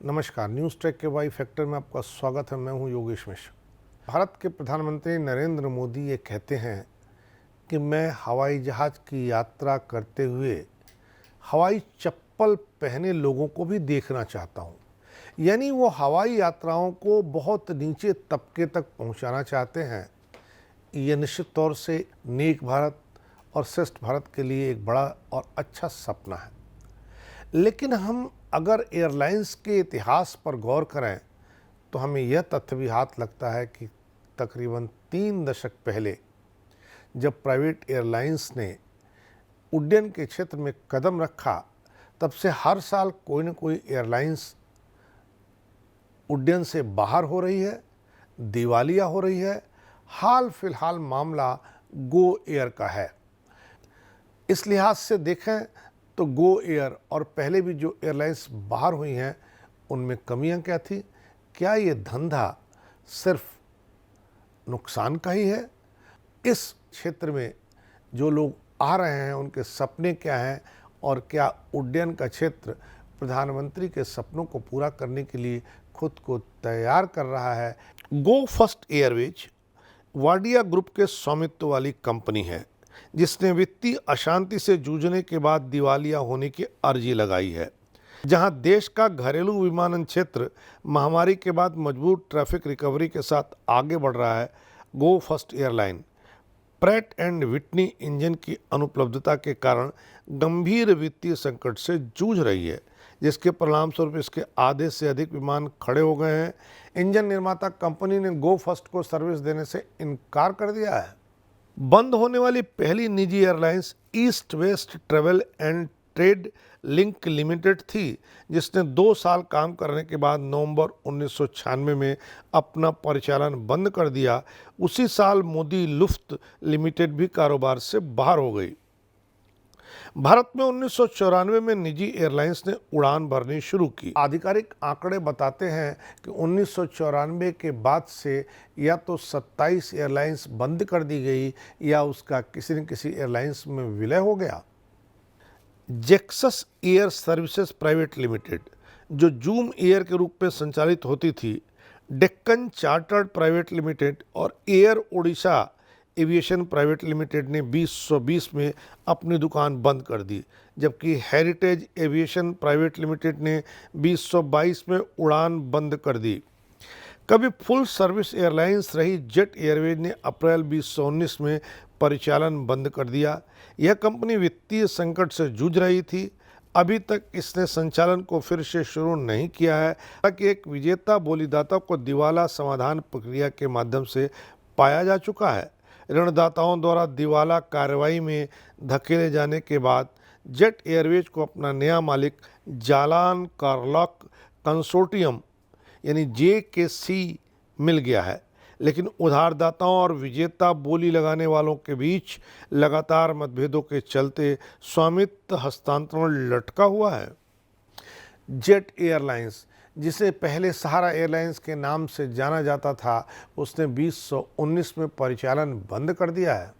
नमस्कार, news track के Y factor में आपका स्वागत है। मैं हूं योगेश मिश्र। भारत के प्रधानमंत्री नरेंद्र मोदी ये कहते हैं कि मैं हवाई जहाज़ की यात्रा करते हुए हवाई चप्पल पहने लोगों को भी देखना चाहता हूं। यानी वो हवाई यात्राओं को बहुत नीचे तबके तक पहुंचाना चाहते हैं। ये निश्चित तौर से नेक भारत और श्रेष्ठ भारत के लिए एक बड़ा और अच्छा सपना है। लेकिन हम अगर एयरलाइंस के इतिहास पर गौर करें तो हमें यह तथ्य भी हाथ लगता है कि तकरीबन 3 दशक पहले जब प्राइवेट एयरलाइंस ने उड्डयन के क्षेत्र में कदम रखा, तब से हर साल कोई न कोई एयरलाइंस उड्डयन से बाहर हो रही है, दिवालिया हो रही है। हाल फिलहाल मामला गो एयर का है। इस लिहाज से देखें तो गो एयर और पहले भी जो एयरलाइंस बाहर हुई हैं उनमें कमियां क्या थी? क्या ये धंधा सिर्फ नुकसान का ही है? इस क्षेत्र में जो लोग आ रहे हैं उनके सपने क्या हैं और क्या उड्डयन का क्षेत्र प्रधानमंत्री के सपनों को पूरा करने के लिए खुद को तैयार कर रहा है? Go first Airways Wadia group के स्वामित्व वाली कंपनी है जिसने वित्तीय अशांति से जूझने के बाद दिवालिया होने की अर्जी लगाई है। जहां देश का घरेलू विमानन क्षेत्र महामारी के बाद मजबूत ट्रैफिक रिकवरी के साथ आगे बढ़ रहा है, Go First airline Pratt and Whitney engine की अनुपलब्धता के कारण गंभीर वित्तीय संकट से जूझ रही है, जिसके परिणामस्वरूप इसके आधे से अधिक विमान खड़े हो गए हैं। इंजन निर्माता कंपनी ने गो फर्स्ट को सर्विस देने से इनकार कर दिया है। बंद होने वाली पहली निजी airlines east west travel and trade link limited थी, जिसने 2 साल काम करने के बाद नवंबर 1996 में अपना परिचालन बंद कर दिया। उसी साल मोदी लुफ्त लिमिटेड भी कारोबार से बाहर हो गई। भारत में 1994 में निजी एयरलाइंस ने उड़ान भरनी शुरू की। आधिकारिक आंकड़े बताते हैं कि 1994 के बाद से या तो 27 एयरलाइंस बंद कर दी गई या उसका किसी न किसी एयरलाइंस में विलय हो गया। जेक्सस एयर सर्विसेज प्राइवेट लिमिटेड, जो जूम एयर के रूप में संचालित होती थी, डेक्कन चार्टर्ड प्राइवेट लिमिटेड और air Odisha aviation private limited ने 2020 में अपनी दुकान बंद कर दी, जबकि हेरिटेज एविएशन प्राइवेट लिमिटेड ने 2022 में उड़ान बंद कर दी। कभी फुल सर्विस एयरलाइंस रही जेट एयरवेज ने अप्रैल 2019 में परिचालन बंद कर दिया। यह कंपनी वित्तीय संकट से जूझ रही थी। अभी तक इसने संचालन को फिर से शुरू नहीं किया है, ताकि एक विजेता बोलीदाता को दिवाला समाधान प्रक्रिया के माध्यम से पाया जा चुका है। ऋणदाताओं द्वारा दिवाला कार्रवाई में धकेले जाने के बाद जेट एयरवेज को अपना नया मालिक जालान कार्लॉक कंसोर्टियम यानी JKC मिल गया है, लेकिन उधारदाताओं और विजेता बोली लगाने वालों के बीच लगातार मतभेदों के चलते स्वामित्व हस्तांतरण लटका हुआ है। जेट एयरलाइंस, जिसे पहले सहारा एयरलाइंस के नाम से जाना जाता था, उसने 2019 में परिचालन बंद कर दिया है।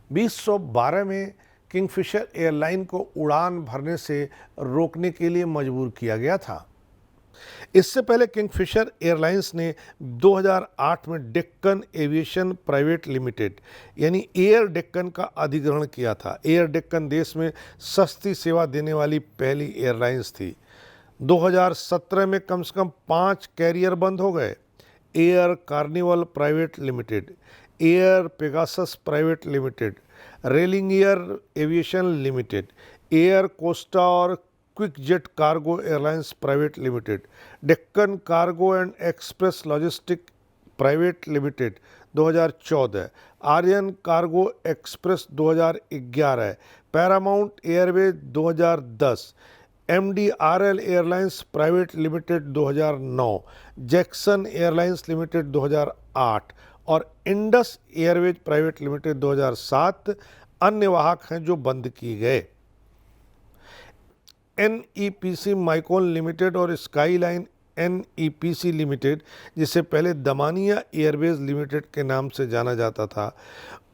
2012 में किंगफिशर एयरलाइन को उड़ान भरने से रोकने के लिए मजबूर किया गया था। इससे पहले किंगफिशर एयरलाइंस ने 2008 में डेक्कन एविएशन प्राइवेट लिमिटेड यानी एयर डेक्कन का अधिग्रहण किया था। एयर डेक्कन देश में सस्ती सेवा देने वाली पहली एयरलाइंस थी। 2017 में कम से कम 5 कैरियर बंद हो गए। Air Carnival private limited, Air Pegasus private limited, railing air aviation limited, Air Costa और Quick Jet cargo airlines private limited, Deccan cargo and express logistic private limited 2014, Aryan cargo express 2011, Paramount Airways 2010, MDRL airlines private limited 2009, Jackson airlines limited 2008 और Indus Airways private limited 2007 अन्य वाहक हैं जो बंद किए गए। NEPC माइकोन limited और स्काईलाइन NEPC लिमिटेड, जिसे पहले दमानिया एयरवेज लिमिटेड के नाम से जाना जाता था,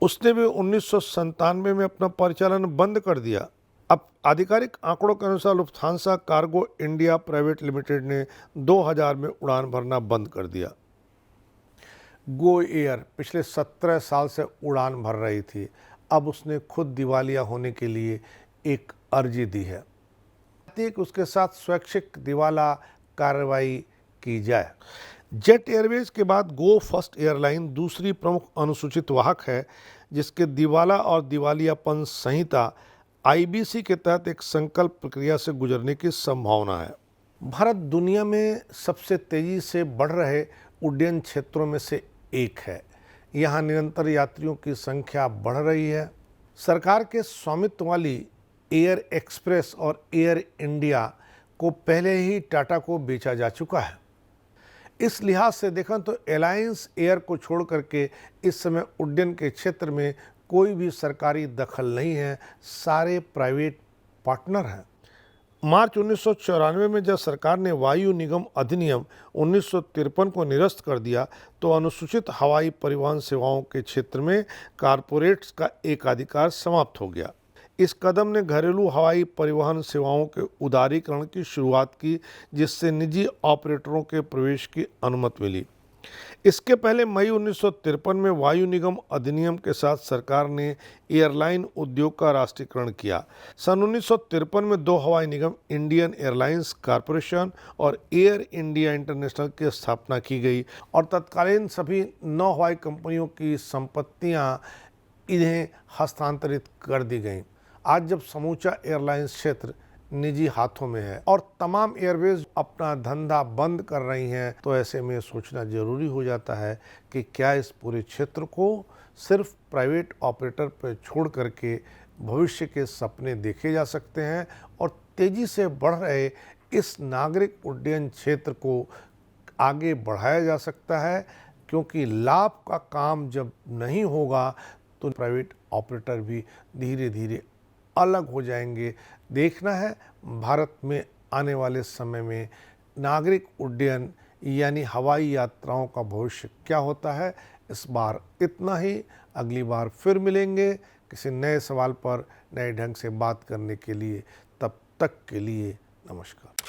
उसने भी 1997 में अपना परिचालन बंद कर दिया। अब आधिकारिक आंकड़ों के अनुसार Lufthansa cargo India private limited ने 2000 में उड़ान भरना बंद कर दिया। गो एयर पिछले 17 साल से उड़ान भर रही थी, अब उसने खुद दिवालिया होने के लिए एक अर्जी दी है कि उसके साथ स्वैच्छिक दिवाला कार्रवाई की जाए। जेट एयरवेज के बाद गो फर्स्ट एयरलाइन दूसरी प्रमुख अनुसूचित वाहक है जिसके दिवाला और दिवालियापन संहिता आईबीसी के तहत एक संकल्प प्रक्रिया से गुजरने की संभावना है। भारत दुनिया में सबसे तेजी से बढ़ रहे उड्डयन क्षेत्रों में से एक है। यहाँ निरंतर यात्रियों की संख्या बढ़ रही है। सरकार के स्वामित्व वाली एयर एक्सप्रेस और एयर इंडिया को पहले ही टाटा को बेचा जा चुका है। इस लिहाज से देखें तो एलायंस एयर को छोड़ करके इस समय उड्डयन के क्षेत्र में कोई भी सरकारी दखल नहीं है, सारे प्राइवेट पार्टनर हैं। मार्च 1994 में जब सरकार ने वायु निगम अधिनियम 1953 को निरस्त कर दिया तो अनुसूचित हवाई परिवहन सेवाओं के क्षेत्र में कारपोरेट्स का एकाधिकार समाप्त हो गया। इस कदम ने घरेलू हवाई परिवहन सेवाओं के उदारीकरण की शुरुआत की, जिससे निजी ऑपरेटरों के प्रवेश की अनुमति मिली। इसके पहले मई 1953 में वायु निगम अधिनियम के साथ सरकार ने एयरलाइन उद्योग का राष्ट्रीयकरण किया। सन 1953 में दो हवाई निगम इंडियन एयरलाइंस कॉरपोरेशन और एयर इंडिया इंटरनेशनल की स्थापना की गई और तत्कालीन सभी 9 हवाई कंपनियों की संपत्तियां इन्हें हस्तांतरित कर दी गईं। आज जब समूचा एयरलाइंस क्षेत्र निजी हाथों में है और तमाम एयरवेज अपना धंधा बंद कर रही हैं, तो ऐसे में सोचना जरूरी हो जाता है कि क्या इस पूरे क्षेत्र को सिर्फ प्राइवेट ऑपरेटर पर छोड़ करके भविष्य के सपने देखे जा सकते हैं और तेजी से बढ़ रहे इस नागरिक उड्डयन क्षेत्र को आगे बढ़ाया जा सकता है, क्योंकि लाभ का काम जब नहीं होगा तो प्राइवेट ऑपरेटर भी धीरे धीरे अलग हो जाएंगे। देखना है भारत में आने वाले समय में नागरिक उड्डयन यानी हवाई यात्राओं का भविष्य क्या होता है। इस बार इतना ही, अगली बार फिर मिलेंगे किसी नए सवाल पर नए ढंग से बात करने के लिए। तब तक के लिए नमस्कार।